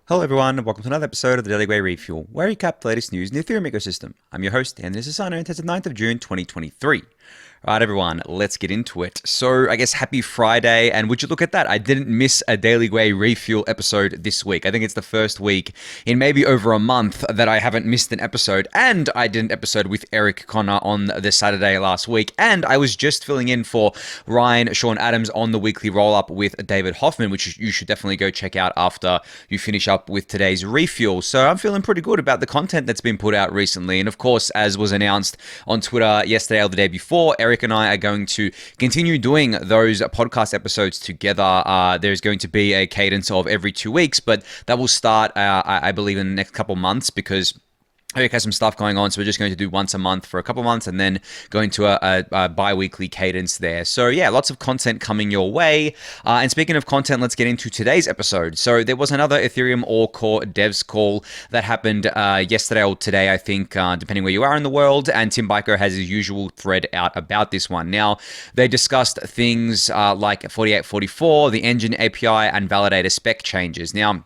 Hello everyone, and welcome to another episode of the Daily Gwei Refuel, where we recap the latest news in the Ethereum ecosystem. I'm your host, Anthony Sassano, and it's the 9th of June 2023. Alright everyone, let's get into it. So, I guess happy Friday, and would you look at that? I didn't miss a Daily Gwei Refuel episode this week. I think it's the first week in maybe over a month that I haven't missed an episode, and I did an episode with Eric Connor on the Saturday last week, and I was just filling in for Ryan Sean Adams on the weekly roll-up with David Hoffman, which you should definitely go check out after you finish up with today's refuel. So I'm feeling pretty good about the content that's been put out recently, and of course, as was announced on Twitter yesterday or the day before, Eric and I are going to continue doing those podcast episodes together. There's going to be a cadence of every 2 weeks, but that will start, I believe, in the next couple months because Eric has some stuff going on, so we're just going to do once a month for a couple months and then go into a bi-weekly cadence there. So yeah, lots of content coming your way. And speaking of content, let's get into today's episode. So there was another Ethereum AllCoreDevs call that happened yesterday or today, I think, depending where you are in the world. And Tim Biko has his usual thread out about this one. Now, they discussed things like 4844, the engine API, and validator spec changes. Now,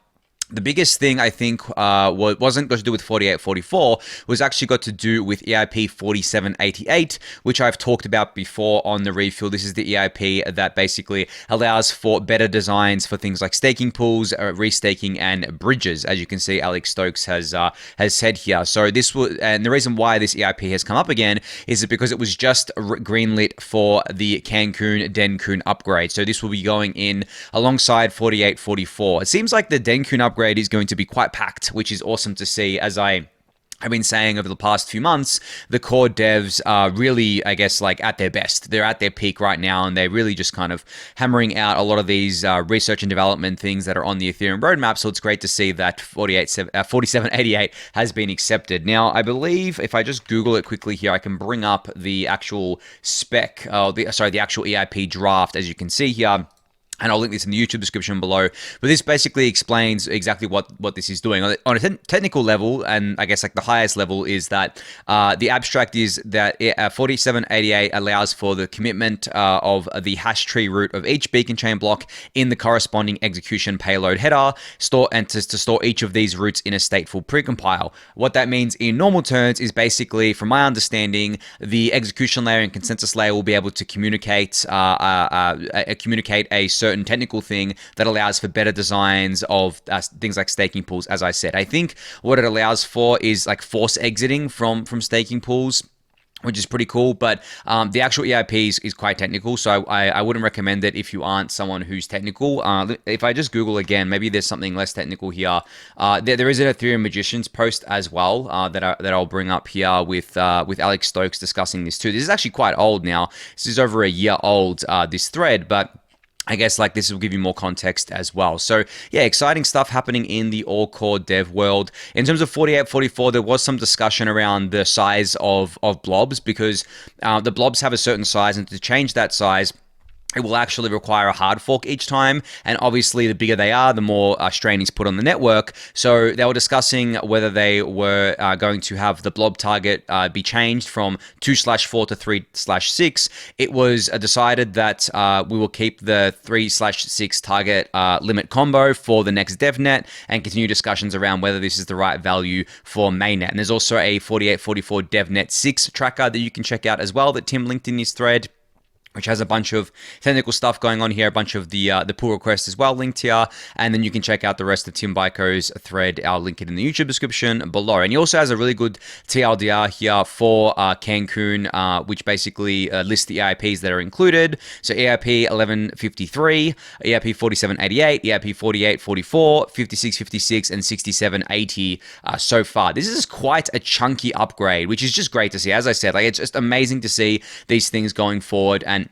the biggest thing I think wasn't got to do with 4844 was actually got to do with EIP 4788, which I've talked about before on the refuel. This is the EIP that basically allows for better designs for things like staking pools, restaking, and bridges, as you can see Alex Stokes has said here. So this was, and the reason why this EIP has come up again is because it was just greenlit for the Cancun Dencun upgrade. So this will be going in alongside 4844. It seems like the Dencun upgrade is going to be quite packed, which is awesome to see. As I've been saying over the past few months, the core devs are really, I guess, like at their best. They're at their peak right now, and they're really just kind of hammering out a lot of these research and development things that are on the Ethereum roadmap. So it's great to see that 4788 has been accepted. Now, I believe if I just Google it quickly here, I can bring up the actual spec, the actual EIP draft, as you can see here. And I'll link this in the YouTube description below. But this basically explains exactly what this is doing. On a technical level, and I guess like the highest level, is that the abstract is that 4788 allows for the commitment of the hash tree root of each beacon chain block in the corresponding execution payload header, to store each of these roots in a stateful precompile. What that means in normal terms is basically, from my understanding, the execution layer and consensus layer will be able to communicate a certain technical thing that allows for better designs of things like staking pools. As I said, I think what it allows for is like force exiting from staking pools, which is pretty cool, but the actual EIP is quite technical, so I wouldn't recommend it if you aren't someone who's technical. If I just Google again, maybe there's something less technical here. There is an Ethereum Magicians post as well that I'll bring up here with Alex Stokes discussing this too. This is actually quite old now. This is over a year old, this thread, but I guess like this will give you more context as well. So yeah, exciting stuff happening in the AllCoreDev world. In terms of 4844, there was some discussion around the size of blobs, because the blobs have a certain size, and to change that size, it will actually require a hard fork each time, and obviously the bigger they are, the more strain is put on the network. So they were discussing whether they were going to have the blob target be changed from 2/4 to 3/6. It was decided that we will keep the 3/6 target limit combo for the next DevNet, and continue discussions around whether this is the right value for mainnet. And there's also a 4844 DevNet 6 tracker that you can check out as well that Tim linked in his thread, which has a bunch of technical stuff going on here, a bunch of the pull requests as well linked here, and then you can check out the rest of Tim Biko's thread. I'll link it in the YouTube description below. And he also has a really good TLDR here for Cancun, which basically lists the EIPs that are included. So EIP 1153, EIP 4788, EIP 4844, 5656, and 6780 so far. This is quite a chunky upgrade, which is just great to see. As I said, like, it's just amazing to see these things going forward and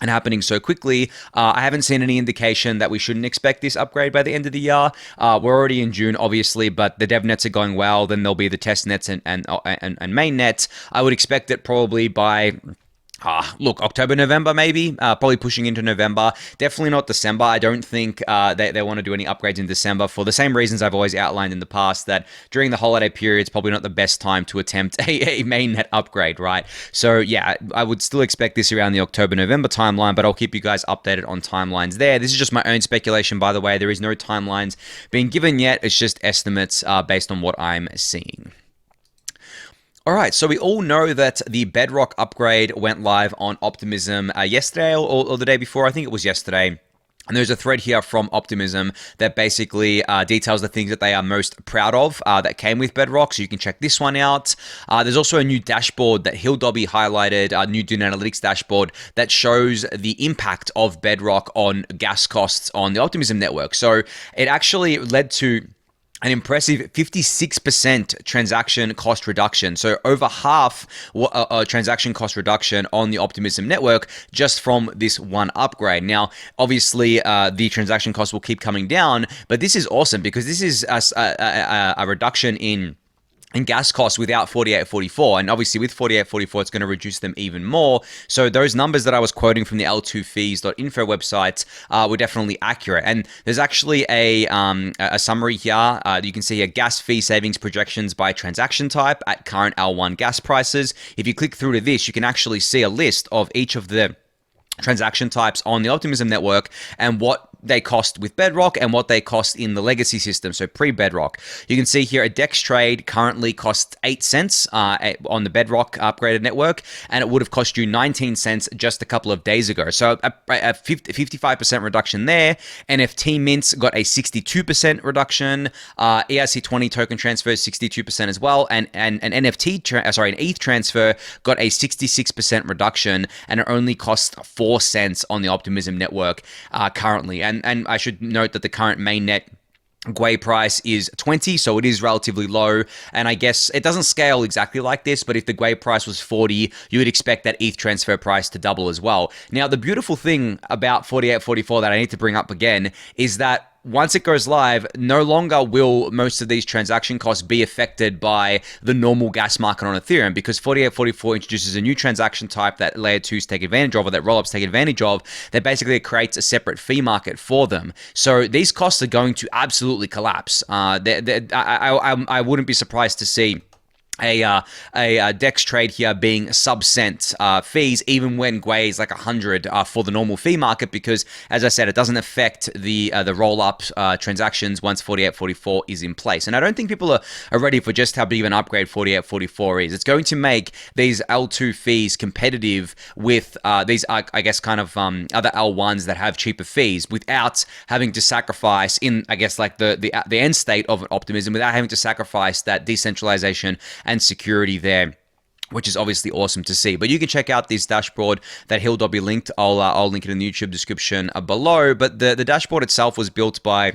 happening so quickly. I haven't seen any indication that we shouldn't expect this upgrade by the end of the year. We're already in June, obviously, but the dev nets are going well. Then there'll be the test nets and main nets. I would expect it probably by Look, October, November, maybe, probably pushing into November. Definitely not December. I don't think they want to do any upgrades in December for the same reasons I've always outlined in the past, that during the holiday period, it's probably not the best time to attempt a mainnet upgrade, right? So yeah, I would still expect this around the October, November timeline, but I'll keep you guys updated on timelines there. This is just my own speculation, by the way. There is no timelines being given yet. It's just estimates based on what I'm seeing. All right, so we all know that the Bedrock upgrade went live on Optimism yesterday or the day before. I think it was yesterday. And there's a thread here from Optimism that basically details the things that they are most proud of that came with Bedrock. So you can check this one out. There's also a new dashboard that Dobby highlighted, a new Dune Analytics dashboard that shows the impact of Bedrock on gas costs on the Optimism network. So it actually led to an impressive 56% transaction cost reduction. So over half a transaction cost reduction on the Optimism network just from this one upgrade. Now, obviously, the transaction cost will keep coming down, but this is awesome because this is a reduction in gas costs without 4844, and obviously with 4844 it's going to reduce them even more. So those numbers that I was quoting from the L2fees.info website were definitely accurate. And there's actually a summary here. You can see here gas fee savings projections by transaction type at current L1 gas prices. If you click through to this, you can actually see a list of each of the transaction types on the Optimism network and what they cost with Bedrock and what they cost in the legacy system, so pre-Bedrock. You can see here a DEX trade currently costs 8 cents on the Bedrock upgraded network, and it would have cost you 19 cents just a couple of days ago. So a 55% reduction there. NFT mints got a 62% reduction. ERC20 token transfer 62% as well, and an an ETH transfer got a 66% reduction, and it only costs 4 cents on the Optimism network currently. And I should note that the current mainnet Gwei price is 20, so it is relatively low, and I guess it doesn't scale exactly like this, but if the Gwei price was 40, you would expect that ETH transfer price to double as well. Now, the beautiful thing about 4844 that I need to bring up again is that once it goes live, no longer will most of these transaction costs be affected by the normal gas market on Ethereum, because 4844 introduces a new transaction type that layer 2s take advantage of, or that rollups take advantage of, that basically creates a separate fee market for them. So these costs are going to absolutely collapse. I wouldn't be surprised to see a DEX trade here being sub-cent fees, even when Gwei is like 100 for the normal fee market, because, as I said, it doesn't affect the roll-up transactions once 4844 is in place. And I don't think people are ready for just how big of an upgrade 4844 is. It's going to make these L2 fees competitive with these, I guess, kind of other L1s that have cheaper fees, without having to sacrifice in, I guess, like the end state of Optimism, without having to sacrifice that decentralization and security there, which is obviously awesome to see. But you can check out this dashboard that Dobby linked. I'll link it in the YouTube description below. But the dashboard itself was built by,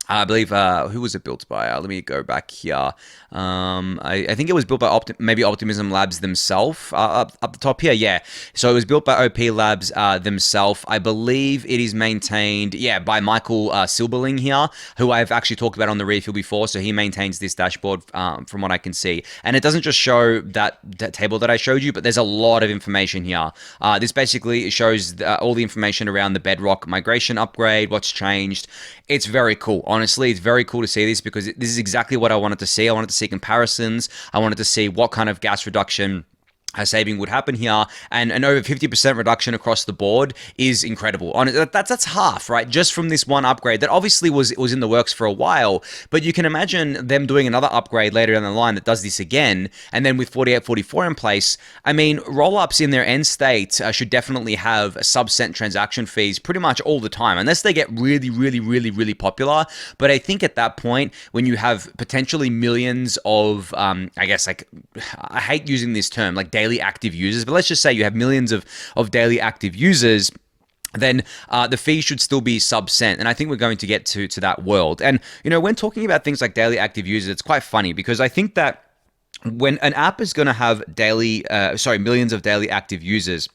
I believe, who was it built by? Let me go back here. I think it was built by maybe Optimism Labs themselves up the top here. Yeah. So it was built by OP Labs themselves. I believe it is maintained, by Michael Silberling here, who I've actually talked about on the refuel before. So he maintains this dashboard from what I can see. And it doesn't just show that table that I showed you, but there's a lot of information here. This basically shows all the information around the Bedrock migration upgrade, what's changed. It's very cool. Honestly, it's very cool to see this, because this is exactly what I wanted to see. I wanted to see comparisons. I wanted to see what kind of gas reduction saving would happen here, and an over 50% reduction across the board is incredible. That's half, right? Just from this one upgrade that obviously was in the works for a while, but you can imagine them doing another upgrade later down the line that does this again, and then with 4844 in place, I mean, roll-ups in their end state should definitely have sub-cent transaction fees pretty much all the time, unless they get really, really, really, really popular. But I think at that point, when you have potentially millions of, I guess, like, I hate using this term, like daily active users, but let's just say you have millions of daily active users, then the fee should still be sub-cent. And I think we're going to get to that world. And, when talking about things like daily active users, it's quite funny, because I think that when an app is going to have millions of daily active users,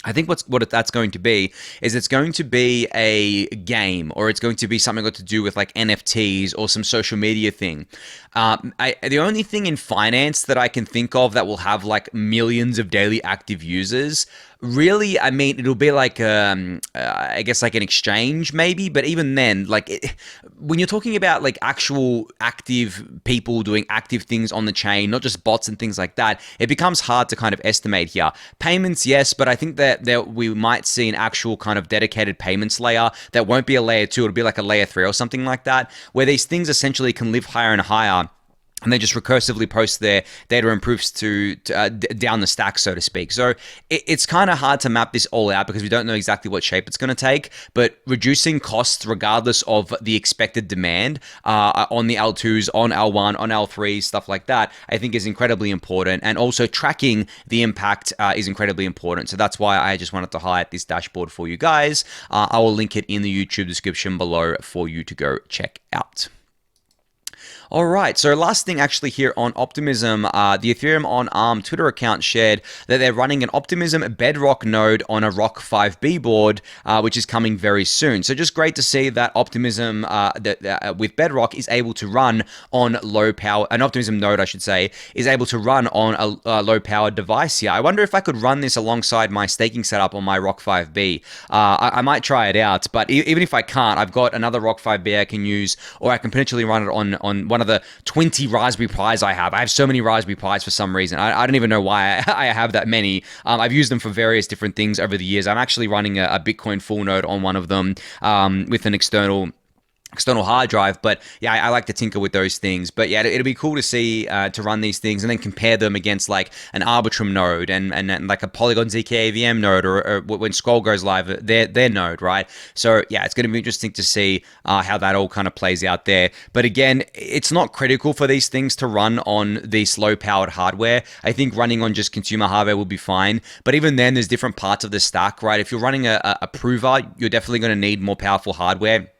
I think that's going to be is it's going to be a game, or it's going to be something got to do with like NFTs or some social media thing. The only thing in finance that I can think of that will have like millions of daily active users, really, I mean, it'll be like I guess like an exchange maybe, but even then, like when you're talking about like actual active people doing active things on the chain, not just bots and things like that, it becomes hard to kind of estimate here. Payments, yes, but I think that we might see an actual kind of dedicated payments layer that won't be a layer 2, it'll be like a layer 3 or something like that, where these things essentially can live higher and higher, and they just recursively post their data and proofs to down the stack, so to speak. So it's kind of hard to map this all out because we don't know exactly what shape it's going to take, but reducing costs regardless of the expected demand on the L2s, on L1, on L3, stuff like that, I think is incredibly important. And also tracking the impact is incredibly important. So that's why I just wanted to highlight this dashboard for you guys. I will link it in the YouTube description below for you to go check out. All right, so last thing actually here on Optimism, the Ethereum on ARM Twitter account shared that they're running an Optimism Bedrock node on a ROC 5B board, which is coming very soon. So just great to see that Optimism with Bedrock is able to run on low power, an Optimism node, I should say, is able to run on a low powered device here. I wonder if I could run this alongside my staking setup on my ROC 5B. I might try it out, but even if I can't, I've got another ROC 5B I can use, or I can potentially run it on one of the 20 Raspberry Pis I have. I have so many Raspberry Pis for some reason. I don't even know why I have that many. I've used them for various different things over the years. I'm actually running a Bitcoin full node on one of them with an external hard drive, but yeah, I like to tinker with those things. But yeah, it'll be cool to see to run these things and then compare them against like an Arbitrum node and like a Polygon ZK AVM node, or when Scroll goes live, their node, right? So yeah, it's going to be interesting to see how that all kind of plays out there. But again, it's not critical for these things to run on this low powered hardware. I think running on just consumer hardware will be fine. But even then, there's different parts of the stack, right? If you're running a prover, you're definitely going to need more powerful hardware,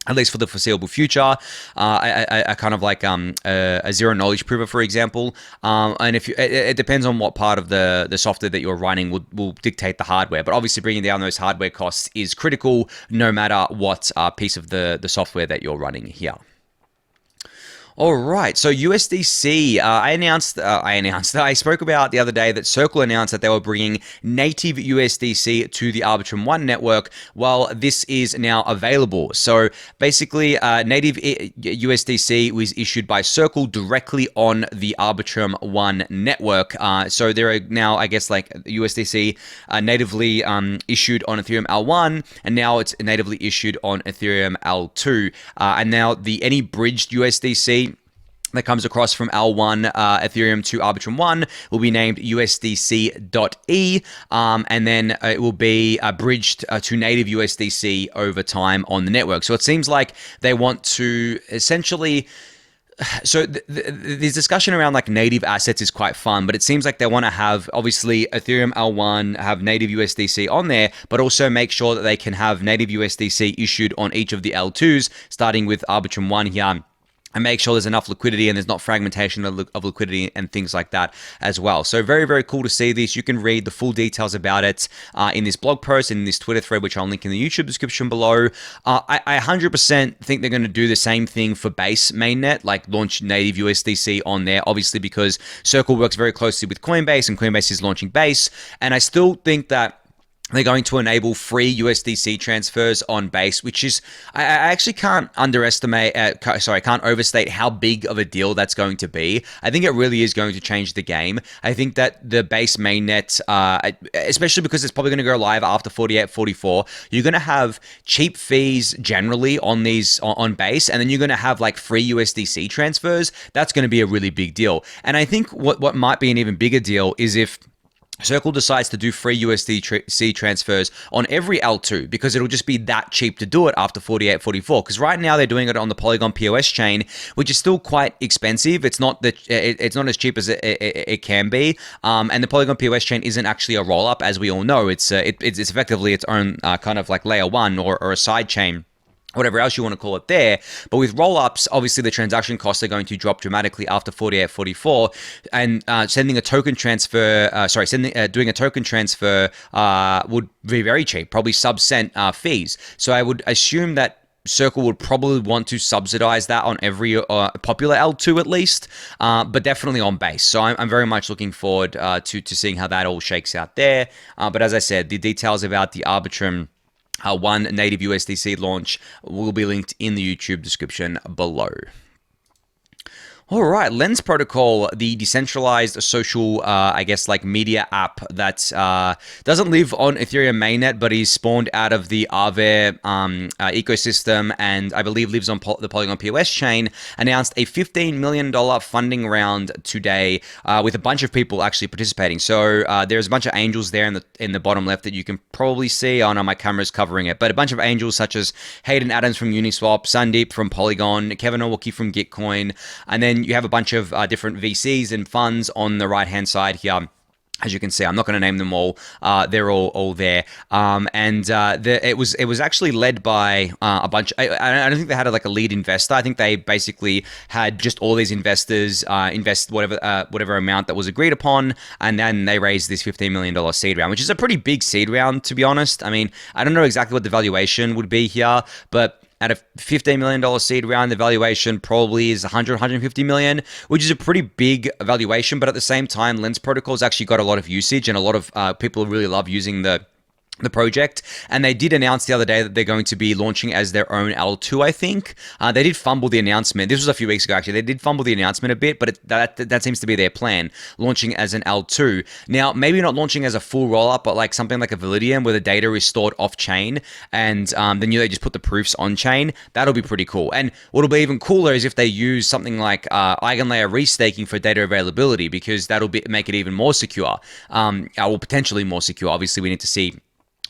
at least for the foreseeable future. I kind of like a zero knowledge prover, for example. And if it depends on what part of the software that you're running will dictate the hardware. But obviously bringing down those hardware costs is critical no matter what piece of the software that you're running here. All right, so USDC, I spoke about the other day that Circle announced that they were bringing native USDC to the Arbitrum 1 network. Well, this is now available. So basically, native USDC was issued by Circle directly on the Arbitrum 1 network. So there are now, I guess, like USDC natively issued on Ethereum L1, and now it's natively issued on Ethereum L2. And now any bridged USDC that comes across from L1 Ethereum to Arbitrum 1 will be named USDC.E, and then it will be bridged to native USDC over time on the network. So it seems like they want to essentially... So this discussion around like native assets is quite fun, but it seems like they want to have, obviously, Ethereum L1 have native USDC on there, but also make sure that they can have native USDC issued on each of the L2s, starting with Arbitrum 1 here, and make sure there's enough liquidity and there's not fragmentation of liquidity and things like that as well. So very, very cool to see this. You can read the full details about it in this blog post and in this Twitter thread, which I'll link in the YouTube description below. I 100% think they're going to do the same thing for Base mainnet, like launch native USDC on there, obviously because Circle works very closely with Coinbase and Coinbase is launching Base. And I still think that they're going to enable free USDC transfers on Base, which is, I actually can't can't overstate how big of a deal that's going to be. I think it really is going to change the game. I think that the Base mainnet, especially because it's probably going to go live after 4844, you're going to have cheap fees generally on on Base, and then you're going to have like free USDC transfers. That's going to be a really big deal. And I think what might be an even bigger deal is if Circle decides to do free USDC transfers on every L2, because it'll just be that cheap to do it after 4844. Because right now they're doing it on the Polygon POS chain, which is still quite expensive. It's not as cheap as it can be. And the Polygon POS chain isn't actually a rollup, as we all know. It's effectively its own kind of like layer one or a side chain. whatever else you want to call it there. But with roll-ups, obviously the transaction costs are going to drop dramatically after 48, 44, and sending a token transfer, doing a token transfer would be very cheap, probably sub-cent fees. So I would assume that Circle would probably want to subsidize that on every popular L2 at least, but definitely on base. So I'm very much looking forward to seeing how that all shakes out there. But as I said, the details about the Arbitrum one native USDC launch will be linked in the YouTube description below. All right, Lens Protocol, the decentralized social, media app that doesn't live on Ethereum mainnet, but is spawned out of the Aave ecosystem, and I believe lives on the Polygon POS chain, announced a $15 million funding round today, with a bunch of people actually participating. So there's a bunch of angels there in the bottom left that you can probably see. Oh no, my camera's covering it, but a bunch of angels such as Hayden Adams from Uniswap, Sandeep from Polygon, Kevin Owocki from Gitcoin, and then you have a bunch of different VCs and funds on the right-hand side here. As you can see, I'm not going to name them all. They're all there, it was actually led by a bunch. I don't think they had a lead investor. I think they basically had just all these investors invest whatever amount that was agreed upon, and then they raised this $15 million seed round, which is a pretty big seed round, to be honest. I mean, I don't know exactly what the valuation would be here, but at a $15 million seed round, the valuation probably is 150 million, which is a pretty big valuation. But at the same time, Lens Protocol's actually got a lot of usage, and a lot of people really love using the project. And they did announce the other day that they're going to be launching as their own L2, I think. They did fumble the announcement. This was a few weeks ago, actually. They did fumble the announcement a bit, but that seems to be their plan, launching as an L2. Now, maybe not launching as a full rollup, but something like a Validium where the data is stored off-chain, and then they just put the proofs on-chain. That'll be pretty cool. And what'll be even cooler is if they use something like eigenlayer restaking for data availability, because that'll make it even more secure, or potentially more secure. Obviously, we need to see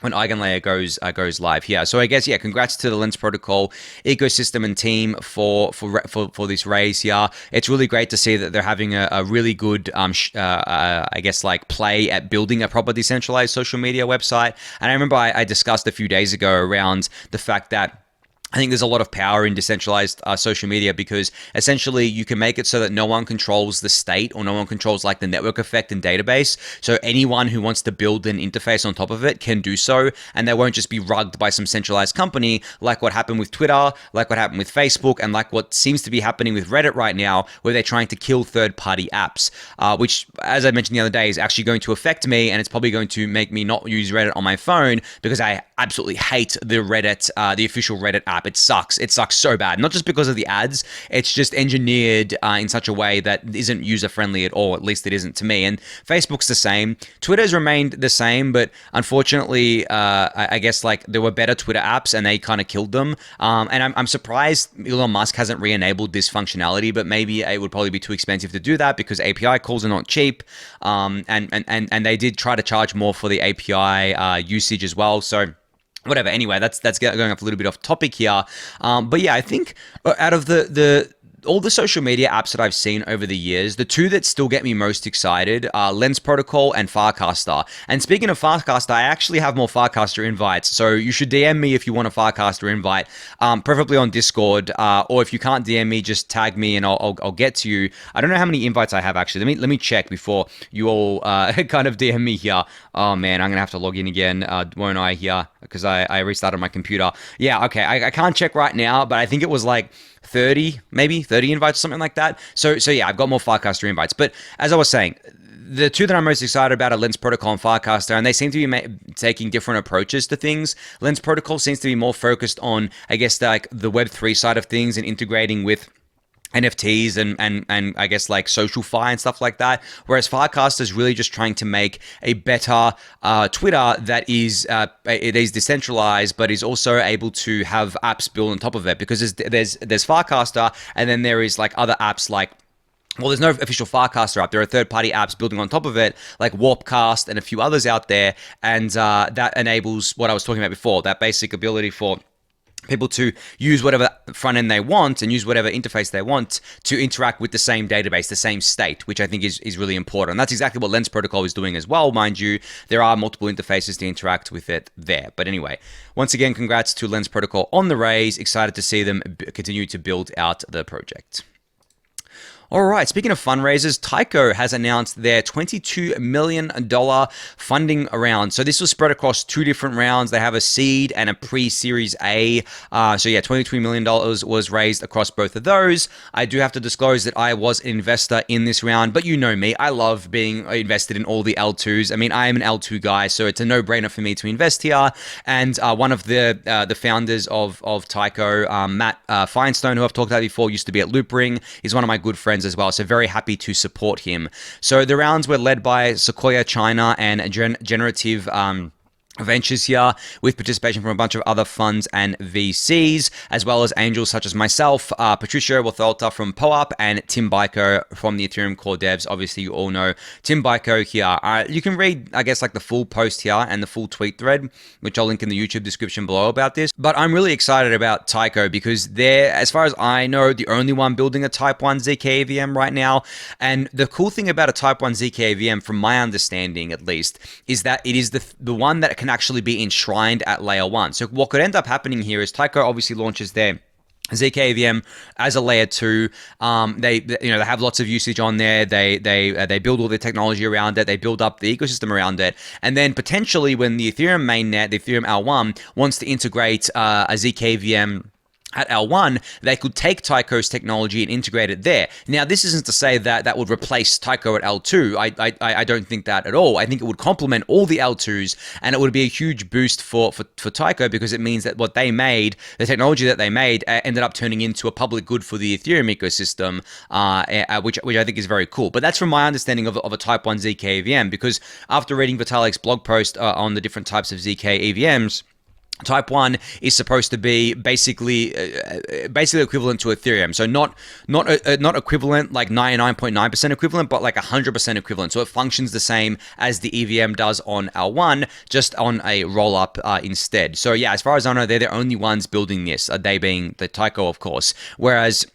when Eigenlayer goes live here. So I guess, congrats to the Lens Protocol ecosystem and team for this raise here. It's really great to see that they're having a really good, play at building a proper decentralized social media website. And I remember I discussed a few days ago around the fact that I think there's a lot of power in decentralized social media, because essentially you can make it so that no one controls the state, or no one controls the network effect and database. So anyone who wants to build an interface on top of it can do so, and they won't just be rugged by some centralized company like what happened with Twitter, like what happened with Facebook, and like what seems to be happening with Reddit right now, where they're trying to kill third-party apps, which, as I mentioned the other day, is actually going to affect me, and it's probably going to make me not use Reddit on my phone, because I absolutely hate the Reddit, the official Reddit app. It sucks. It sucks so bad. Not just because of the ads. It's just engineered in such a way that isn't user-friendly at all. At least it isn't to me. And Facebook's the same. Twitter's remained the same, but unfortunately, I guess there were better Twitter apps and they kind of killed them. And I'm surprised Elon Musk hasn't re-enabled this functionality, but maybe it would probably be too expensive to do that, because API calls are not cheap. And they did try to charge more for the API usage as well. So whatever. Anyway, that's going off a little bit off topic here. But yeah, I think out of all the social media apps that I've seen over the years, the two that still get me most excited are Lens Protocol and Farcaster. And speaking of Farcaster, I actually have more Farcaster invites, so you should DM me if you want a Farcaster invite, preferably on Discord, or if you can't DM me, just tag me and I'll get to you. I don't know how many invites I have actually. Let me check before you all kind of DM me here. Oh man, I'm gonna have to log in again, won't I, here, because I restarted my computer. Yeah, okay, I can't check right now, but I think it was 30 invites, something like that. So yeah, I've got more Farcaster invites. But as I was saying, the two that I'm most excited about are Lens Protocol and Farcaster, and they seem to be taking different approaches to things. Lens Protocol seems to be more focused on, I guess, the Web3 side of things and integrating with NFTs and I guess SocialFi and stuff like that, whereas Farcaster is really just trying to make a better Twitter that is it is decentralized but is also able to have apps built on top of it, because there's Farcaster, and then there is other apps there's no official Farcaster app. There are third-party apps building on top of it, like Warpcast and a few others out there, and that enables what I was talking about before, that basic ability for people to use whatever front end they want and use whatever interface they want to interact with the same database, the same state, which I think is really important. And that's exactly what Lens Protocol is doing as well, mind you. There are multiple interfaces to interact with it there. But anyway, once again, congrats to Lens Protocol on the raise. Excited to see them continue to build out the project. All right, speaking of fundraisers, Taiko has announced their $22 million funding round. So this was spread across 2 different rounds. They have a seed and a pre-series A. So yeah, $23 million was raised across both of those. I do have to disclose that I was an investor in this round, but you know me, I love being invested in all the L2s. I mean, I am an L2 guy, so it's a no-brainer for me to invest here. And one of the founders of Taiko, Matt Feinstein, who I've talked about before, used to be at Loopring, is one of my good friends as well, so very happy to support him. So the rounds were led by Sequoia China and Generative Ventures here, with participation from a bunch of other funds and VCs, as well as angels such as myself, Patricio Watholta from POAP, and Tim Baiko from the Ethereum Core Devs. Obviously, you all know Tim Baiko here. You can read, I guess, like the full post here and the full tweet thread, which I'll link in the YouTube description below about this. But I'm really excited about Taiko because they're, as far as I know, the only one building a Type 1 ZK AVM right now. And the cool thing about a Type 1 ZK AVM, from my understanding at least, is that it is the one that can actually be enshrined at layer 1. So what could end up happening here is Taiko obviously launches their ZK AVM as a layer 2. They have lots of usage on there. They build all the technology around it. They build up the ecosystem around it. And then potentially when the Ethereum mainnet, the Ethereum L1, wants to integrate a ZK AVM at L1, they could take Taiko's technology and integrate it there. Now, this isn't to say that that would replace Taiko at L2. I don't think that at all. I think it would complement all the L2s, and it would be a huge boost for Taiko, because it means that what they made, the technology that they made, ended up turning into a public good for the Ethereum ecosystem, which I think is very cool. But that's from my understanding of a Type 1 ZK AVM, because after reading Vitalik's blog post on the different types of ZK AVMs, Type 1 is supposed to be basically equivalent to Ethereum. So not equivalent, like 99.9% equivalent, but like 100% equivalent. So it functions the same as the EVM does on L1, just on a roll-up instead. So yeah, as far as I know, they're the only ones building this, they being the Taiko, of course. Whereas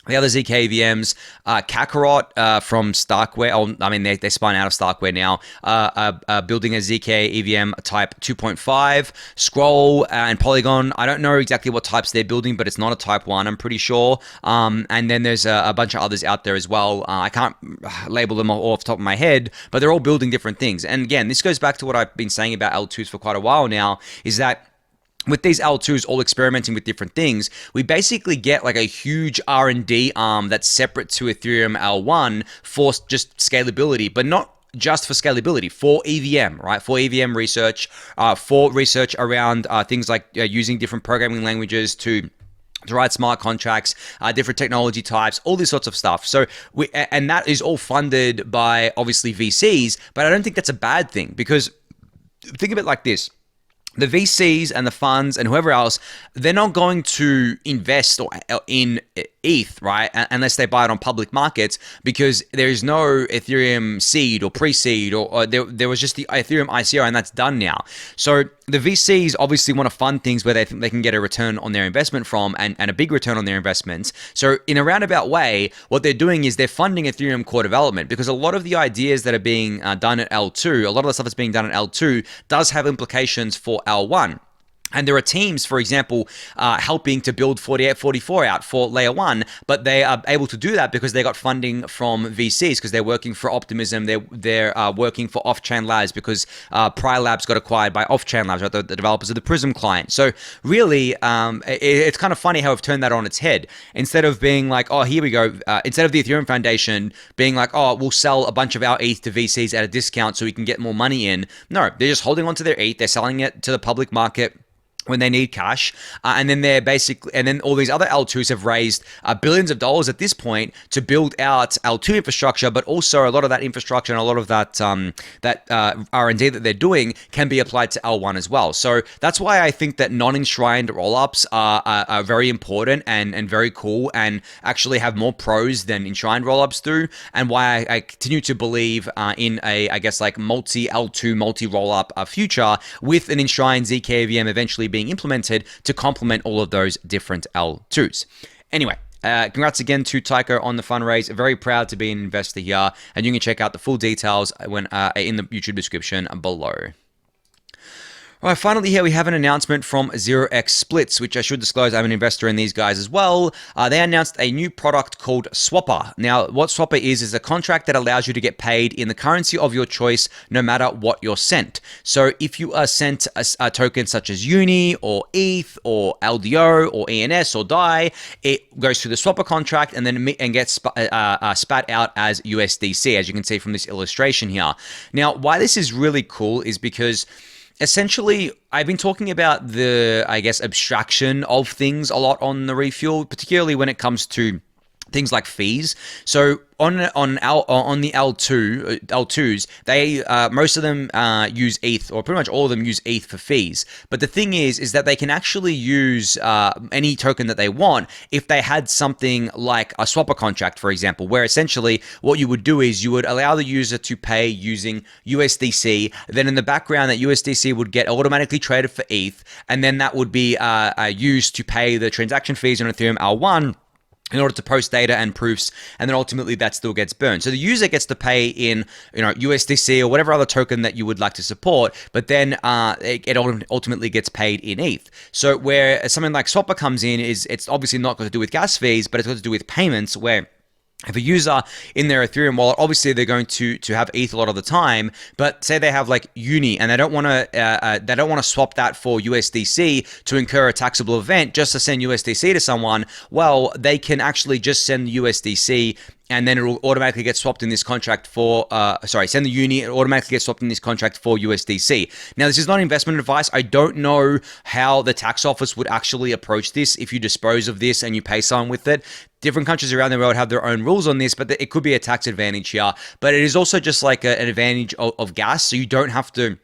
the other ZK VMs, Kakarot from Starkware, I mean, they spun out of Starkware now, building a ZK EVM type 2.5, Scroll and Polygon. I don't know exactly what types they're building, but it's not a type 1, I'm pretty sure. And then there's a bunch of others out there as well. I can't label them all off the top of my head, but they're all building different things. And again, this goes back to what I've been saying about L2s for quite a while now, is that with these L2s all experimenting with different things, we basically get like a huge R&D arm that's separate to Ethereum L1 for just scalability, but not just for scalability, for EVM, right? For EVM research, for research around things like using different programming languages to write smart contracts, different technology types, all these sorts of stuff. So and that is all funded by obviously VCs, but I don't think that's a bad thing, because think of it like this. The VCs and the funds and whoever else, they're not going to invest in ETH, right? Unless they buy it on public markets, because there is no Ethereum seed or pre-seed, or there was just the Ethereum ICO, and that's done now. So the VCs obviously want to fund things where they think they can get a return on their investment from, and a big return on their investments. So in a roundabout way, what they're doing is they're funding Ethereum core development, because a lot of the ideas that are being done at L2, a lot of the stuff that's being done at L2 does have implications for L1. And there are teams, for example, helping to build 4844 out for layer 1, but they are able to do that because they got funding from VCs, because they're working for Optimism, they're working for Off-Chain Labs, because Prior Labs got acquired by Off-Chain Labs, right, the developers of the Prism client. So really, it's kind of funny how we've turned that on its head. Instead of being like, oh, here we go, instead of the Ethereum Foundation being like, oh, we'll sell a bunch of our ETH to VCs at a discount so we can get more money in. No, they're just holding on to their ETH, they're selling it to the public market when they need cash, and then all these other L2s have raised billions of dollars at this point to build out L2 infrastructure, but also a lot of that infrastructure and a lot of that R&D that they're doing can be applied to L1 as well. So that's why I think that non-enshrined rollups are very important and very cool, and actually have more pros than enshrined rollups do, and why I continue to believe in a, I guess, like multi-L2, multi-rollup future with an enshrined ZK VM eventually being being implemented to complement all of those different L2s. Anyway, congrats again to Taiko on the fundraise. Very proud to be an investor here, and you can check out the full details when in the YouTube description below. All right, finally here we have an announcement from 0x Splits, which I should disclose I'm an investor in these guys as well. They announced a new product called Swapper. Now, what Swapper is a contract that allows you to get paid in the currency of your choice no matter what you're sent. So if you are sent a token such as Uni or ETH or LDO or ENS or DAI, it goes through the Swapper contract and then gets spat out as USDC, as you can see from this illustration here. Now, why this is really cool is because essentially, I've been talking about the, I guess, abstraction of things a lot on the Refuel, particularly when it comes to things like fees. So on the L2s, they most of them use ETH, or pretty much all of them use ETH for fees. But the thing is that they can actually use any token that they want if they had something like a swapper contract, for example, where essentially what you would do is you would allow the user to pay using USDC. Then in the background, that USDC would get automatically traded for ETH, and then that would be used to pay the transaction fees on Ethereum L1 in order to post data and proofs, and then ultimately that still gets burned. So the user gets to pay in, USDC or whatever other token that you would like to support, but then it ultimately gets paid in ETH. So where something like Swapper comes in, it's obviously not got to do with gas fees, but it's got to do with payments, where if a user in their Ethereum wallet, obviously they're going to have ETH a lot of the time, but say they have like Uni and they don't want to swap that for USDC to incur a taxable event just to send USDC to someone. Well, they can actually just send the USDC, and then it will automatically get swapped in this contract for, send the Uni, it automatically gets swapped in this contract for USDC. Now, this is not investment advice. I don't know how the tax office would actually approach this if you dispose of this and you pay someone with it. Different countries around the world have their own rules on this, but it could be a tax advantage here. But it is also just like an advantage of gas, so you don't have to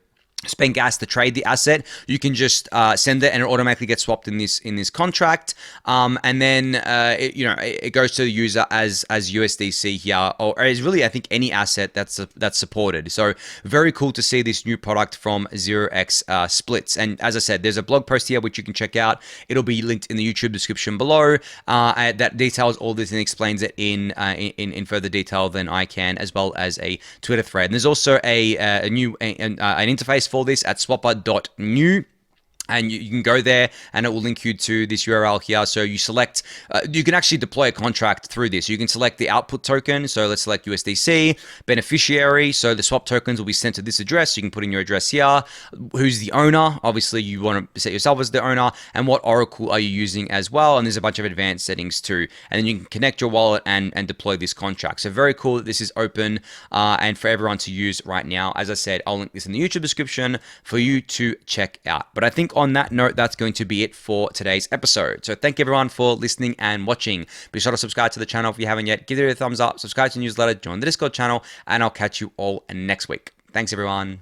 spend gas to trade the asset. You can just send it and it automatically gets swapped in this contract, and then it goes to the user as USDC here, or is really, I think, any asset that's supported. So very cool to see this new product from 0x Splits. And as I said, there's a blog post here which you can check out. It'll be linked in the YouTube description below. That details all this and explains it in further detail than I can, as well as a Twitter thread. And there's also a new an interface for this at swapper.new. And you can go there and it will link you to this URL here. So you select, you can actually deploy a contract through this. You can select the output token. So let's select USDC, beneficiary. So the swap tokens will be sent to this address. You can put in your address here. Who's the owner? Obviously you want to set yourself as the owner, and what oracle are you using as well. And there's a bunch of advanced settings too. And then you can connect your wallet and deploy this contract. So very cool that this is open and for everyone to use right now. As I said, I'll link this in the YouTube description for you to check out. But I think on that note, that's going to be it for today's episode. So thank you everyone for listening and watching. Be sure to subscribe to the channel if you haven't yet. Give it a thumbs up, subscribe to the newsletter, join the Discord channel, and I'll catch you all next week. Thanks everyone.